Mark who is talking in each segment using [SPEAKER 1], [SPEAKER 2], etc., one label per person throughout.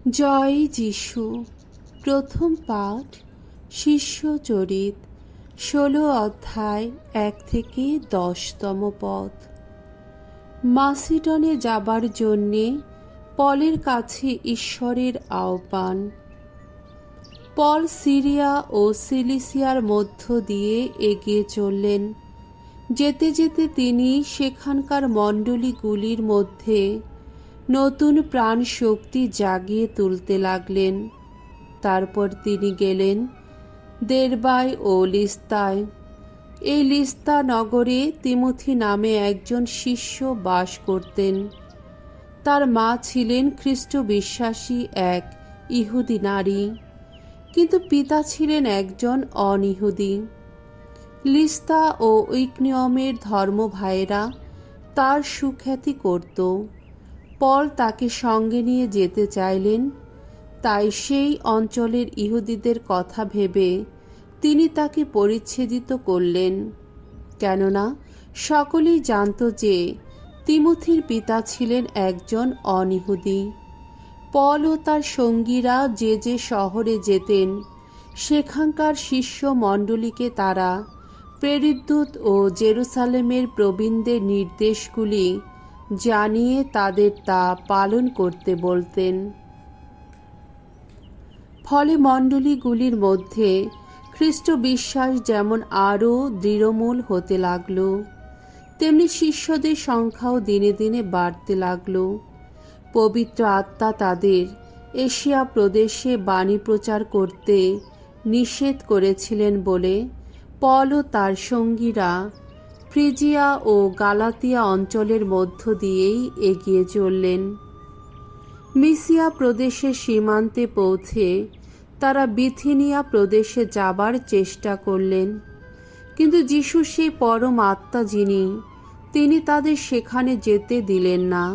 [SPEAKER 1] জয় যিশু। প্রথম পাঠ শিষ্যচরিত 16 অধ্যায় 1 থেকে 10তম পদ। মাসিডনে যাবার জন্যে পলের কাছে ঈশ্বরের আহ্বান। পল সিরিয়া ও সিলিসিয়ার মধ্য দিয়ে এগিয়ে চললেন। যেতে যেতে তিনি সেখানকার মণ্ডলীগুলির মধ্যে নতুন প্রাণ শক্তি জাগিয়ে তুলতে লাগলেন। তারপর তিনি গেলেন দেরবায় ও লিস্তায়। এই লিস্তা নগরে তিমোথি নামে একজন শিষ্য বাস করতেন। তার মা ছিলেন খ্রিস্ট বিশ্বাসী এক ইহুদি নারী, কিন্তু পিতা ছিলেন একজন অনিহুদি। লিস্তা ও ইকনিয়মের ধর্ম ভাইয়েরা তার সুখ্যাতি করত। পল তাকে সঙ্গে নিয়ে যেতে চাইলেন, তাই সেই অঞ্চলের ইহুদিদের কথা ভেবে তিনি তাকে পরিচ্ছেদিত করলেন, কেননা সকলেই জানত যে তিমোথির পিতা ছিলেন একজন অনিহুদি। পল ও তার সঙ্গীরা যে যে শহরে যেতেন, সেখানকার শিষ্য মণ্ডলীকে তারা প্রেরিতদূত ও জেরুসালেমের প্রবীণদের নির্দেশগুলি জানিয়ে তাদের তা পালন করতে বলতেন। ফলে মণ্ডলীগুলির মধ্যে খ্রিস্ট বিশ্বাস যেমন আরও দৃঢ়মূল হতে লাগল, তেমনি শিষ্যদের সংখ্যাও দিনে দিনে বাড়তে লাগল। পবিত্র আত্মা তাদের এশিয়া প্রদেশে বাণী প্রচার করতে নিষেধ করেছিলেন বলে পল ও তার সঙ্গীরা ফ্রিজিয়া ও গালাতিয়া অঞ্চলের মধ্য দিয়েই এগিয়ে চললেন। মিসিয়া প্রদেশের সীমান্তে পৌঁছে তারা বিথিনিয়া প্রদেশে যাবার চেষ্টা করলেন, কিন্তু যিশু সেই পরম আত্মা যিনি, তিনি তাদের সেখানে যেতে দিলেন না।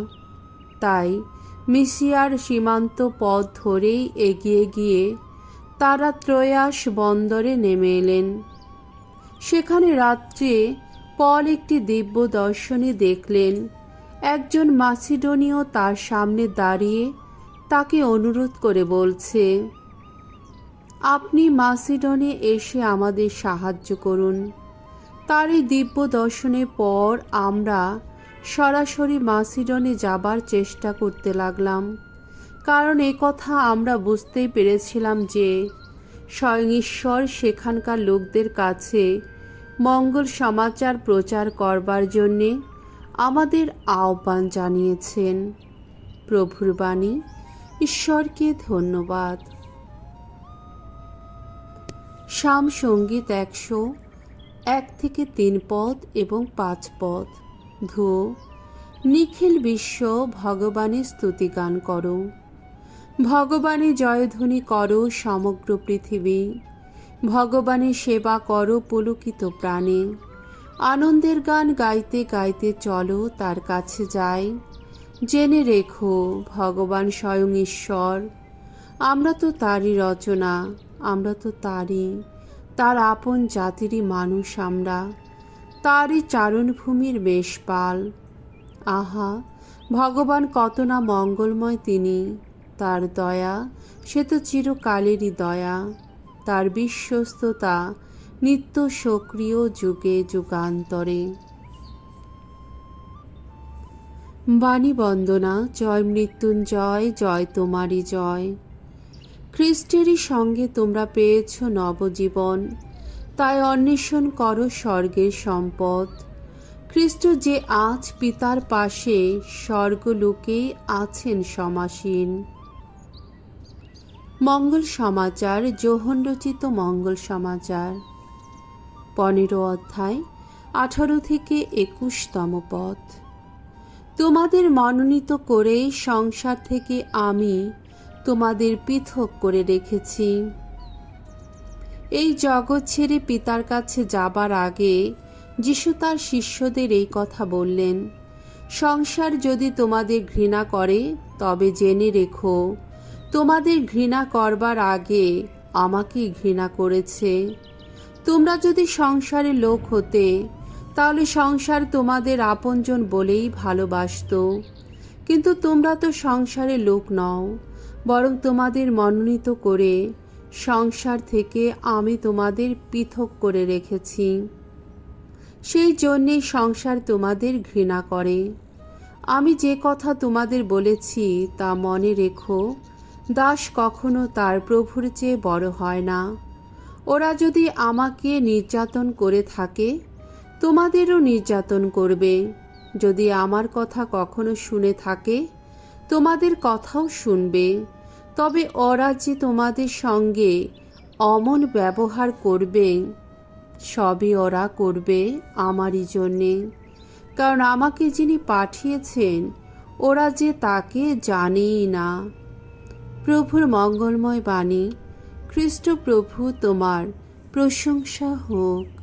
[SPEAKER 1] তাই মিসিয়ার সীমান্ত পথ ধরেই এগিয়ে গিয়ে তারা ত্রয়াস বন্দরে নেমে এলেন। সেখানে রাত্রে পল একটি দিব্য দর্শনে দেখলেন। একজন মাসিডনীয় তার সামনে দাঁড়িয়ে তাকে অনুরোধ করে বলছে, আপনি মাসিডনে এসে আমাদের সাহায্য করুন। তার এই দিব্য দর্শনের পর আমরা সরাসরি মাসিডনে যাবার চেষ্টা করতে লাগলাম, কারণ কথা আমরা বুঝতেই পেরেছিলাম যে স্বয়ং ঈশ্বর সেখানকার লোকদের কাছে মঙ্গল সমাচার প্রচার করবার জন্যে আমাদের আহ্বান জানিয়েছেন। প্রভুর বাণী। ঈশ্বরকে ধন্যবাদ। সাম সঙ্গীত 101 থেকে 3 পদ এবং 5 পদ। ধো নিখিল বিশ্ব ভগবানের স্তুতিগান করো, ভগবানের জয়ধ্বনি করো সমগ্র পৃথিবী। ভগবানের সেবা করো পুলকিত প্রাণে। আনন্দের গান গাইতে গাইতে চলো তার কাছে যাই। জেনে রেখো ভগবান স্বয়ং ঈশ্বর। আমরা তো তারই রচনা, আমরা তো তার আপন জাতিরই মানুষ। আমরা তারই চারণভূমির বেশপাল। আহা, ভগবান কত না মঙ্গলময় তিনি। তার দয়া সে তো চিরকালেরই দয়া। তার বিশ্বস্ততা নিত্য সক্রিয় যুগে যুগান্তরে। বাণী বন্দনা। জয় মৃত্যুঞ্জয়, জয় তোমারই জয়। খ্রিস্টেরই সঙ্গে তোমরা পেয়েছ নবজীবন, তাই অন্বেষণ করো স্বর্গের সম্পদ। খ্রিস্ট যে আজ পিতার পাশে স্বর্গলোকেই আছেন সমাসীন। মঙ্গল সমাচার। যোহন রচিত মঙ্গল সমাচার 15 অধ্যায় 18 থেকে 21তম পদ। তোমাদের মনোনীত করে সংসার থেকে আমি তোমাদের পৃথক করে রেখেছি। এই জগৎ ছেড়ে পিতার কাছে যাবার আগে যিশু তার শিষ্যদের এই কথা বললেন, সংসার যদি তোমাদের ঘৃণা করে তবে জেনে রেখো তোমাদের ঘৃণা করবার আগে আমাকেই ঘৃণা করেছে। তোমরা যদি সংসারের লোক হতে, তাহলে সংসার তোমাদের আপনজন বলেই ভালোবাসত, কিন্তু তোমরা তো সংসারের লোক নও, বরং তোমাদের মনোনীত করে সংসার থেকে আমি তোমাদের পৃথক করে রেখেছি। সেই জন্যেই সংসার তোমাদের ঘৃণা করে। আমি যে কথা তোমাদের বলেছি তা মনে রেখো, দাস কখনো তার প্রভুর চেয়ে বড় হয় না। ওরা যদি আমাকে নির্যাতন করে থাকে, তোমাদেরও নির্যাতন করবে। যদি আমার কথা কখনো শুনে থাকে, তোমাদের কথাও শুনবে। তবে ওরা যে তোমাদের সঙ্গে অমন ব্যবহার করবে, সবই ওরা করবে আমারই জন্যে, কারণ আমাকে যিনি পাঠিয়েছেন ওরা যে তাকে জানেই না। প্রভুর মঙ্গলময় বাণী। খ্রিস্ট প্রভু তোমার প্রশংসা হোক।